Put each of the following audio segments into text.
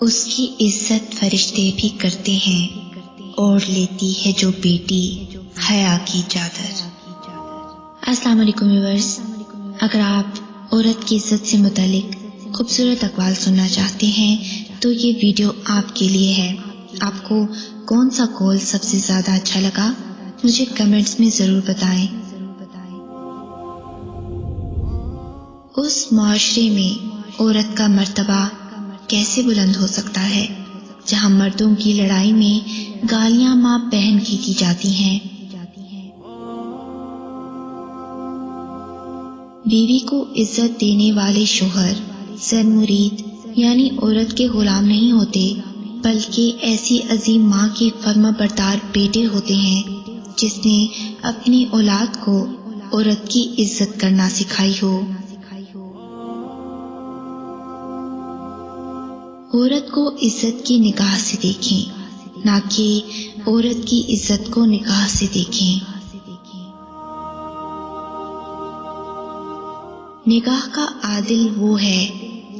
اس کی عزت فرشتے بھی کرتے ہیں، اوڑھ لیتی ہے جو بیٹی حیا کی چادر۔ السلام علیکم ویورز، اگر آپ عورت کی عزت سے متعلق خوبصورت اقوال سننا چاہتے ہیں تو یہ ویڈیو آپ کے لیے ہے۔ آپ کو کون سا قول سب سے زیادہ اچھا لگا مجھے کمنٹس میں ضرور بتائیں۔ اس معاشرے میں عورت کا مرتبہ کیسے بلند ہو سکتا ہے جہاں مردوں کی لڑائی میں گالیاں ماں بہن کی دی جاتی ہیں؟ بیوی کو عزت دینے والے شوہر سر مرید یعنی عورت کے غلام نہیں ہوتے، بلکہ ایسی عظیم ماں کے فرما بردار بیٹے ہوتے ہیں جس نے اپنی اولاد کو عورت کی عزت کرنا سکھائی ہو۔ عورت کو عزت کی نگاہ سے دیکھیں، نہ کہ عورت کی عزت کو نگاہ سے دیکھیں۔ نگاہ کا عادل وہ ہے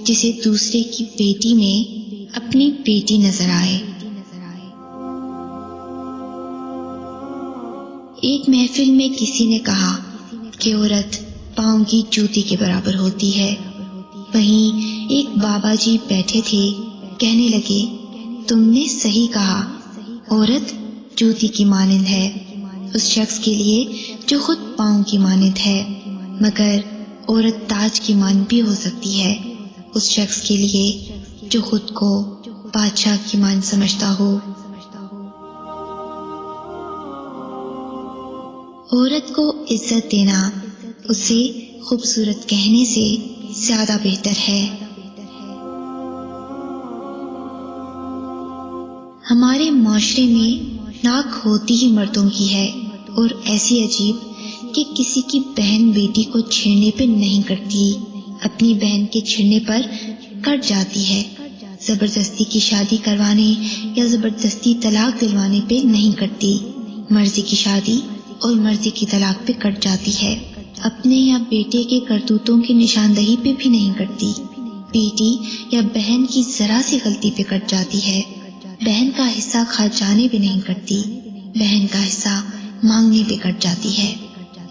جسے دوسرے کی بیٹی میں اپنی بیٹی نظر آئے۔ ایک محفل میں کسی نے کہا کہ عورت پاؤں کی جوتی کے برابر ہوتی ہے۔ وہیں ایک بابا جی بیٹھے تھے، کہنے لگے، تم نے صحیح کہا، عورت جوتی کی مانند ہے اس شخص کے لیے جو خود پاؤں کی مانند ہے، مگر عورت تاج کی مانند بھی ہو سکتی ہے اس شخص کے لیے جو خود کو بادشاہ کی مانند سمجھتا ہو۔ عورت کو عزت دینا اسے خوبصورت کہنے سے زیادہ بہتر ہے۔ ہمارے معاشرے میں ناک ہوتی ہی مردوں کی ہے، اور ایسی عجیب کہ کسی کی بہن بیٹی کو چھیڑنے پہ نہیں کرتی، اپنی بہن کے چھیڑنے پر کٹ جاتی ہے۔ زبردستی کی شادی کروانے یا زبردستی طلاق دلوانے پہ نہیں کرتی، مرضی کی شادی اور مرضی کی طلاق پہ کٹ جاتی ہے۔ اپنے یا بیٹے کے کرتوتوں کی نشاندہی پہ بھی نہیں کرتی، بیٹی یا بہن کی ذرا سی غلطی پہ کٹ جاتی ہے۔ بہن کا حصہ کھا جانے پہ نہیں کرتی، بہن کا حصہ مانگنے پہ کٹ جاتی ہے۔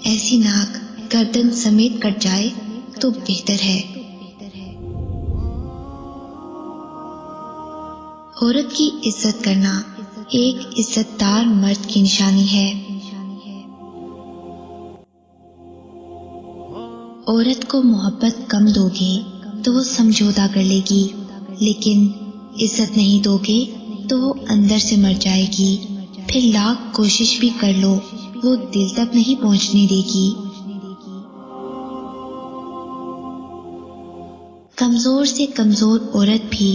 ایسی ناک گردن سمیت کٹ جائے تو بہتر ہے۔ عورت کی عزت کرنا ایک عزت دار مرد کی نشانی ہے۔ عورت کو محبت کم دو گے تو وہ سمجھوتا کر لے گی، لیکن عزت نہیں دو گے تو وہ اندر سے مر جائے گی، پھر لاکھ کوشش بھی کر لو وہ دل تک نہیں پہنچنے دے گی۔ کمزور سے کمزور عورت بھی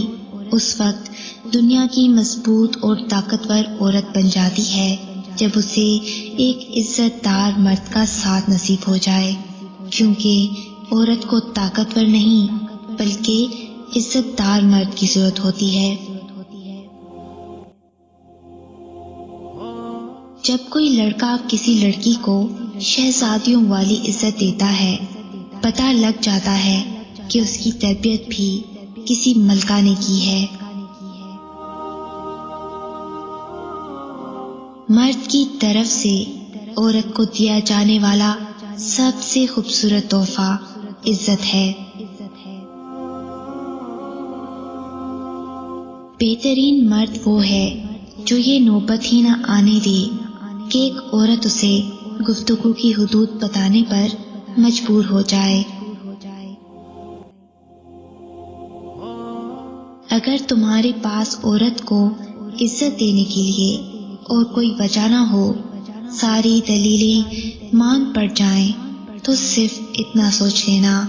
اس وقت دنیا کی مضبوط اور طاقتور عورت بن جاتی ہے جب اسے ایک عزت دار مرد کا ساتھ نصیب ہو جائے، کیونکہ عورت کو طاقتور نہیں بلکہ عزت دار مرد کی ضرورت ہوتی ہے۔ جب کوئی لڑکا کسی لڑکی کو شہزادیوں والی عزت دیتا ہے، پتہ لگ جاتا ہے کہ اس کی تربیت بھی کسی ملکہ نے کی ہے۔ مرد کی طرف سے عورت کو دیا جانے والا سب سے خوبصورت تحفہ عزت ہے۔ بہترین مرد وہ ہے جو یہ نوبت ہی نہ آنے دے کہ ایک عورت اسے گفتگو کی حدود بتانے پر مجبور ہو جائے۔ اگر تمہارے پاس عورت کو عزت دینے کے لیے اور کوئی وجہ نہ ہو، ساری دلیلیں مانگ پڑ جائیں، تو صرف اتنا سوچ لینا،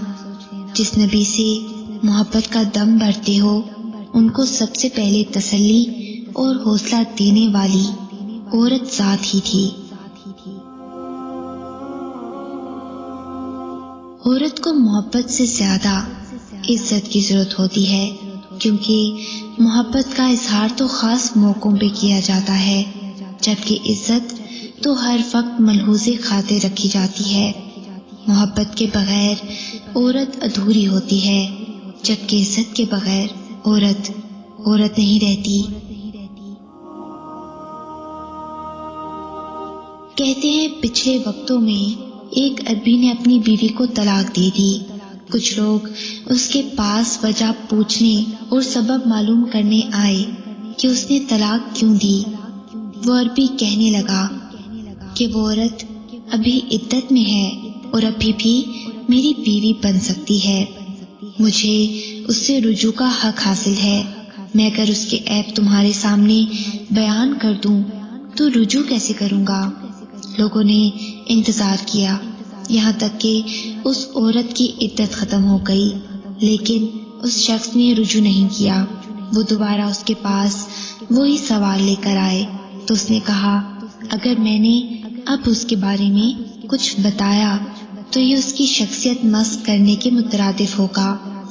جس نبی سے محبت کا دم بھرتے ہو ان کو سب سے پہلے تسلی اور حوصلہ دینے والی عورت ذات ہی تھی۔ عورت کو محبت سے زیادہ عزت کی ضرورت ہوتی ہے، کیونکہ محبت کا اظہار تو خاص موقعوں پہ کیا جاتا ہے، جبکہ عزت تو ہر وقت ملحوظ خاطر رکھی جاتی ہے۔ محبت کے بغیر عورت ادھوری ہوتی ہے، جبکہ عزت کے بغیر عورت عورت نہیں رہتی۔ کہتے ہیں پچھلے وقتوں میں ایک آدمی نے اپنی بیوی کو طلاق دے دی۔ کچھ لوگ اس کے پاس وجہ پوچھنے اور سبب معلوم کرنے آئے کہ اس نے طلاق کیوں دی۔ وہ عربی کہنے لگا کہ وہ عورت ابھی عدت میں ہے اور ابھی بھی میری بیوی بن سکتی ہے، مجھے اس سے رجوع کا حق حاصل ہے۔ میں اگر اس کے عیب تمہارے سامنے بیان کر دوں تو رجوع کیسے کروں گا؟ لوگوں نے انتظار کیا یہاں تک کہ اس عورت کی عدت ختم ہو گئی، لیکن اس شخص نے رجوع نہیں کیا۔ وہ دوبارہ اس کے پاس وہی سوال لے کر آئے تو اس نے کہا اگر میں نے اب اس کے بارے میں کچھ بتایا تو یہ اس کی شخصیت مسخ کرنے کے مترادف ہوگا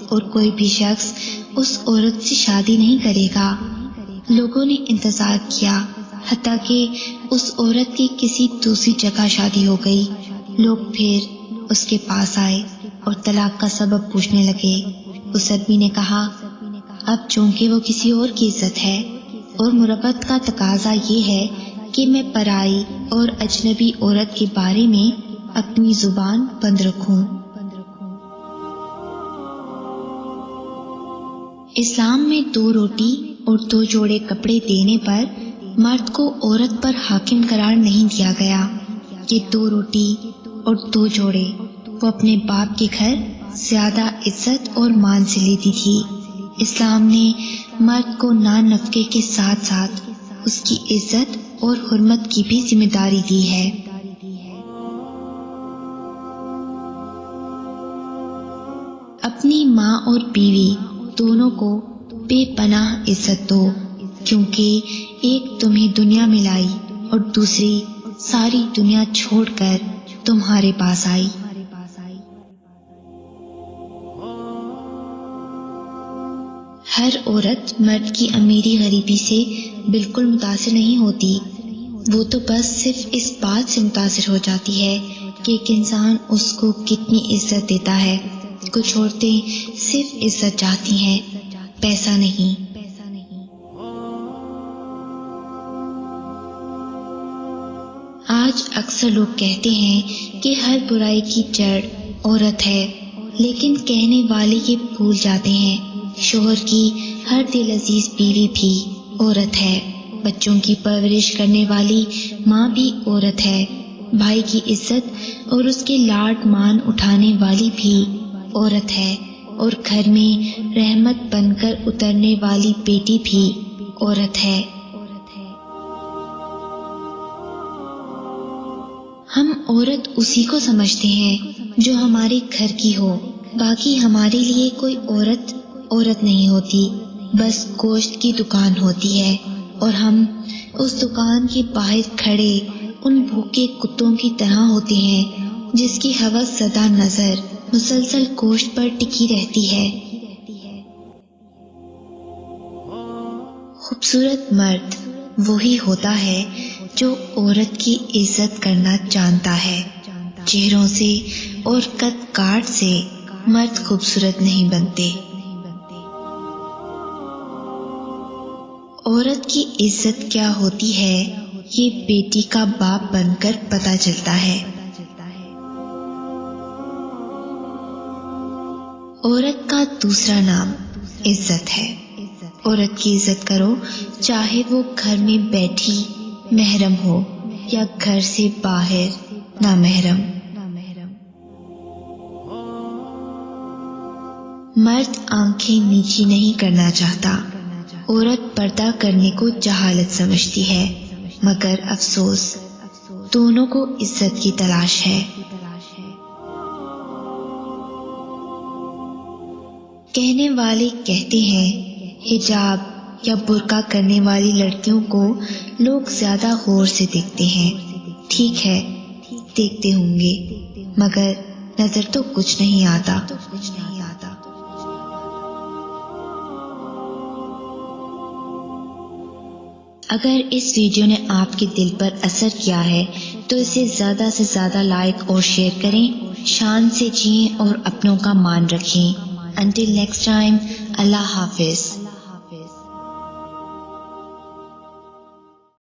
اور کوئی بھی شخص اس عورت سے شادی نہیں کرے گا۔ لوگوں نے انتظار کیا حتیٰ کہ اس عورت کی کسی دوسری جگہ شادی ہو گئی۔ لوگ پھر اس کے پاس آئے اور طلاق کا سبب پوچھنے لگے۔ اس آدمی نے کہا اب چونکہ وہ کسی اور کی عزت ہے اور مروت کا تقاضا یہ ہے کہ میں پرائی اور اجنبی عورت کے بارے میں اپنی زبان بند رکھوں۔ اسلام میں 2 روٹی اور 2 جوڑے کپڑے دینے پر مرد کو عورت پر حاکم قرار نہیں دیا گیا۔ یہ 2 روٹی اور 2 جوڑے وہ اپنے باپ کے گھر زیادہ عزت اور مان سے لیتی تھی۔ اسلام نے مرد کو نان نفقے کے ساتھ ساتھ اس کی عزت اور حرمت کی بھی ذمہ داری دی ہے۔ اپنی ماں اور بیوی دونوں کو بے پناہ عزت دو، کیونکہ ایک تمہیں دنیا میں لائی اور دوسری ساری دنیا چھوڑ کر تمہارے پاس آئی۔ ہر عورت مرد کی امیری غریبی سے بالکل متاثر نہیں ہوتی، وہ تو بس صرف اس بات سے متاثر ہو جاتی ہے کہ ایک انسان اس کو کتنی عزت دیتا ہے۔ کچھ عورتیں صرف عزت چاہتی ہیں، پیسہ نہیں۔ آج اکثر لوگ کہتے ہیں کہ ہر برائی کی جڑ عورت ہے، لیکن کہنے والے یہ بھول جاتے ہیں شوہر کی ہر دل عزیز بیوی بھی عورت ہے، بچوں کی پرورش کرنے والی ماں بھی عورت ہے، بھائی کی عزت اور اس کے لاڈ مان اٹھانے والی بھی عورت ہے، اور گھر میں رحمت بن کر اترنے والی بیٹی بھی عورت ہے۔ ہم عورت اسی کو سمجھتے ہیں جو ہمارے گھر کی ہو، باقی ہمارے لیے کوئی عورت نہیں ہوتی، بس گوشت کی دکان ہوتی ہے اور ہم اس دکان کے باہر کھڑے ان بھوکے کتوں کی طرح ہوتے ہیں جس کی ہوس زدہ نظر مسلسل گوشت پر ٹکی رہتی ہے۔ خوبصورت مرد وہی ہوتا ہے جو عورت کی عزت کرنا جانتا ہے۔ چہروں سے اور قد کاٹ سے مرد خوبصورت نہیں بنتے۔ عورت کی عزت کیا ہوتی ہے یہ بیٹی کا باپ بن کر پتہ چلتا ہے۔ عورت کا دوسرا نام عزت ہے۔ عورت کی عزت کرو، چاہے وہ گھر میں بیٹھی محرم ہو یا گھر سے باہر نامحرم۔ مرد آنکھیں نیچی نہیں کرنا چاہتا، عورت پردہ کرنے کو جہالت سمجھتی ہے، مگر افسوس دونوں کو عزت کی تلاش ہے۔ کہنے والے کہتے ہیں حجاب یا برقع کرنے والی لڑکیوں کو لوگ زیادہ غور سے دیکھتے ہیں۔ ٹھیک ہے، دیکھتے ہوں گے، مگر نظر تو کچھ نہیں آتا۔ اگر اس ویڈیو نے آپ کے دل پر اثر کیا ہے تو اسے زیادہ سے زیادہ لائک اور شیئر کریں، شان سے جئیں اور اپنوں کا مان رکھیں۔ Until next time, اللہ حافظ۔